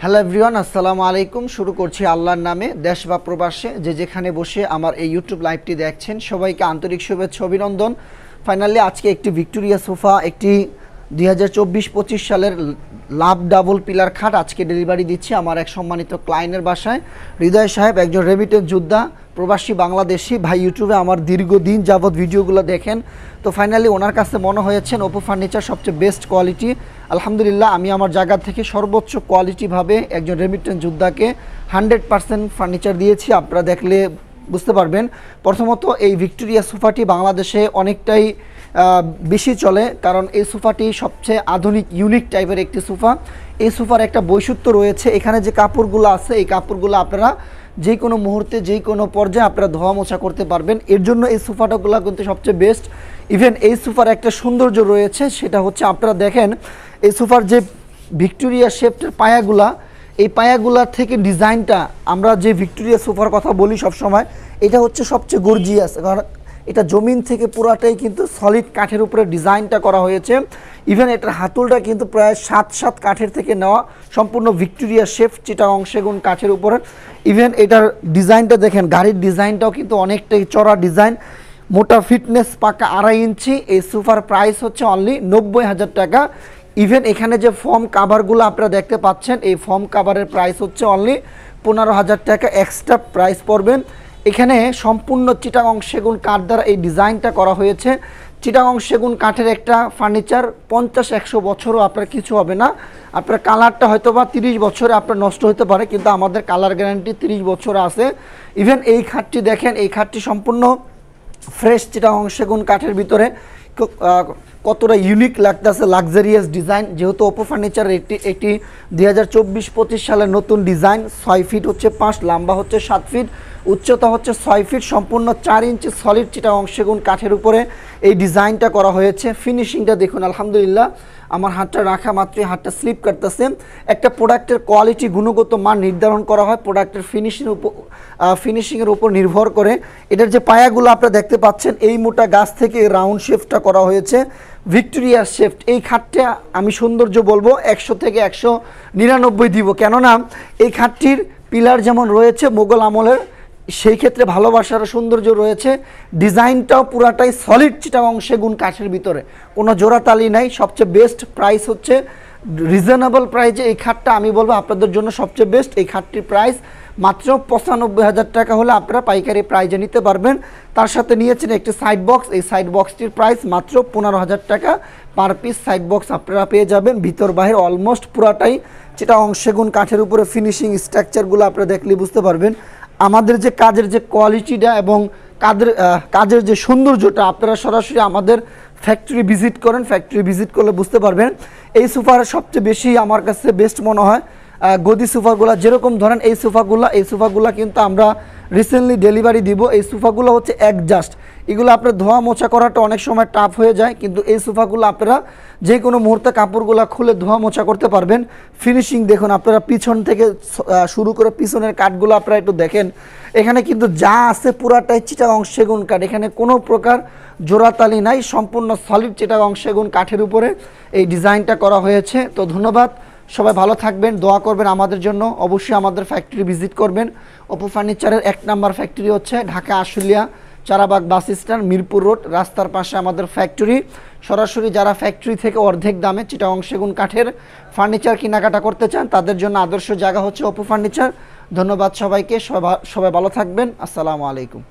Hello everyone, আসসালামু আলাইকুম। শুরু করছি আল্লাহর নামে। দেশ বা প্রবাসে যে যেখানে বসে আমার এই ইউটিউব লাইভটি দেখছেন সবাইকে আন্তরিক শুভেচ্ছা অভিনন্দন। ফাইনালি আজকে একটি ভিক্টোরিয়া সোফা, একটি 2024-25 সালের লাভ ডাবল পিলার খাট আজকে ডেলিভারি দিচ্ছি আমার এক সম্মানিত ক্লায়েন্টের বাসায়। হৃদয় সাহেব একজন রেমিটেন্স যোদ্ধা, প্রবাসী বাংলাদেশি ভাই। ইউটিউবে আমার দীর্ঘদিন যাবৎ ভিডিওগুলো দেখেন, তো ফাইনালি ওনার কাছে মনে হয়েছেন ওপো ফার্নিচার সবচেয়ে বেস্ট কোয়ালিটি। আলহামদুলিল্লাহ, আমি আমার জায়গা থেকে সর্বোচ্চ কোয়ালিটিভাবে একজন রেমিটেন্স যোদ্ধাকে 100% ফার্নিচার দিয়েছি। আপনারা দেখলে বুঝতে পারবেন। প্রথমত এই ভিক্টোরিয়া সোফাটি বাংলাদেশে অনেকটাই বেশি চলে, কারণ এই সোফাটি সবচেয়ে আধুনিক ইউনিক টাইপের একটি সোফা। এই সোফার একটা বৈশিষ্ট্য রয়েছে, এখানে যে কাপড়গুলো আছে এই কাপড়গুলো আপনারা যে কোনো মুহূর্তে যে কোনো পর্যায়ে আপনারা ধোয়া মোছা করতে পারবেন। এর জন্য এই সোফাটাগুলো কিন্তু সবচেয়ে বেস্ট। ইভেন এই সোফার একটা সৌন্দর্য রয়েছে, সেটা হচ্ছে আপনারা দেখেন এই সোফার যে ভিক্টোরিয়া শেপটের পায়াগুলা, এই পায়াগুলা থেকে ডিজাইনটা, আমরা যে ভিক্টোরিয়া সোফার কথা বলি সবসময়, এটা হচ্ছে সবচেয়ে গর্জিয়াস, কারণ এটা জমিন থেকে পুরাটাই কিন্তু সলিড কাঠের উপরে ডিজাইনটা করা হয়েছে। ইভেন এটার হাতলটা কিন্তু প্রায় 7 কাঠের থেকে নেওয়া, সম্পূর্ণ ভিক্টোরিয়া শেপ চিটাগং সেগুন কাঠের উপরে। ইভেন এটার ডিজাইনটা দেখেন, গাড়ির ডিজাইনটাও কিন্তু অনেকটাই চড়া ডিজাইন, মোটা ফিটনেস, পাকা 2.5 ইঞ্চি। এই সোফার প্রাইস হচ্ছে অনলি 90,000 টাকা। ইভেন এখানে যে ফর্ম কাভারগুলো আপনারা দেখতে পাচ্ছেন, এই ফর্ম কাভারের প্রাইস হচ্ছে অনলি 15,000 টাকা এক্সট্রা প্রাইস পড়বেন। এখানে সম্পূর্ণ চিটাগং সেগুন কাঠ দ্বারা এই ডিজাইনটা করা হয়েছে। চিটাগং সেগুন কাঠের একটা ফার্নিচার 50-100 বছরও আপনার কিছু হবে না। আপনার কালারটা হয়তো বা 30 বছরে আপনার নষ্ট হতে পারে, কিন্তু আমাদের কালার গ্যারান্টি 30 বছর আছে। ইভেন এই খাটটি দেখেন, এই খাটটি সম্পূর্ণ ফ্রেশ চিটাগং সেগুন কাঠের ভিতরে কতটা ইউনিক লাগতেছে, লাক্সারিয়াস ডিজাইন। যেহেতু ওপো ফার্নিচার একটি 2024-25 সালের নতুন ডিজাইন। 6 ফিট হচ্ছে 5, লম্বা হচ্ছে 7 ফিট, উচ্চতা হচ্ছে 6 ফিট, সম্পূর্ণ 4 ইঞ্চি সলিড চিটাগং সেগুন কাঠের উপরে এই ডিজাইনটা করা হয়েছে। ফিনিশিংটা দেখুন, আলহামদুলিল্লাহ আমার হাতটা রাখা মাত্রই হাতটা স্লিপ করতেছে। একটা প্রোডাক্টের কোয়ালিটি, গুণগত মান নির্ধারণ করা হয় প্রোডাক্টের ফিনিশিংয়ের উপর নির্ভর করে। এটার যে পায়াগুলো আপনারা দেখতে পাচ্ছেন, এই মোটা গাছ থেকে রাউন্ড শেপটা করা হয়েছে, ভিক্টোরিয়া শেপ। এই খাটটা আমি সৌন্দর্য বলবো 100 থেকে 199 দিব, কেননা এই খাটটির পিলার যেমন রয়েছে মোগল আমলের, সেই ক্ষেত্রে ভালোবাসার সৌন্দর্য রয়েছে। ডিজাইনটাও পুরাটাই সলিড চিটাগং সেগুন কাঠের ভিতরে, কোনো জোড়াতালি নাই। সবচেয়ে বেস্ট প্রাইস হচ্ছে রিজনেবল প্রাইসে এই খাটটা আমি বলবো আপনাদের জন্য সবচেয়ে বেস্ট। এই খাটটির প্রাইস মাত্র 95,000 টাকা হলে আপনারা পাইকারি প্রাইজে নিতে পারবেন। তার সাথে নিয়েছেন একটি সাইড বক্স, এই সাইড বক্সটির প্রাইস মাত্র 15,000 টাকা পার পিস সাইড বক্স আপনারা পেয়ে যাবেন। ভিতর বাহির অলমোস্ট পুরাটাই চিটাগং সেগুন কাঠের উপরে ফিনিশিং স্ট্রাকচারগুলো আপনারা দেখলে বুঝতে পারবেন। আমাদের যে কাজের যে কোয়ালিটিটা এবং কাজের যে সৌন্দর্যটা, আপনারা সরাসরি আমাদের ফ্যাক্টরি ভিজিট করেন, ফ্যাক্টরি ভিজিট করলে বুঝতে পারবেন। এই সোফার সবচেয়ে বেশি আমার কাছে বেস্ট মনে হয় গদি সোফাগুলো। যেরকম ধরেন এই সোফাগুলো কিন্তু আমরা রিসেন্টলি ডেলিভারি দিব। এই সোফাগুলো হচ্ছে অ্যাডজাস্ট, এগুলো আপনার ধোয়া মোছা করাটা অনেক সময় টাফ হয়ে যায়, কিন্তু এই সোফাগুলো আপনারা যে কোনো মুহূর্তে কাপড়গুলো খুলে ধোয়া মোছা করতে পারবেন। ফিনিশিং দেখুন, আপনারা পিছন থেকে শুরু করে পিছনের কাঠগুলো আপনারা একটু দেখেন, এখানে কিন্তু যা আছে পুরাটাই চিটাগং সেগুন কাঠ, এখানে কোনো প্রকার জোড়াতালি নাই, সম্পূর্ণ সলিড চিটাগং সেগুন কাঠের উপরে এই ডিজাইনটা করা হয়েছে। তো ধন্যবাদ, সবাই ভালো থাকবেন, দোয়া করবেন আমাদের জন্য। অবশ্যই আমাদের ফ্যাক্টরি ভিজিট করবেন। ওপো ফার্নিচারের 1 নাম্বার ফ্যাক্টরি হচ্ছে Dhaka Ashulia Charabag bus stand, Mirpur road, রাস্তার পাশে আমাদের ফ্যাক্টরি। সরাসরি যারা ফ্যাক্টরি থেকে অর্ধেক দামে চিটাগং সেগুন কাঠের ফার্নিচার কেনাকাটা করতে চান, তাদের জন্য আদর্শ জায়গা হচ্ছে ওপো ফার্নিচার। ধন্যবাদ সবাইকে, সবাই ভালো থাকবেন। আসসালামু আলাইকুম।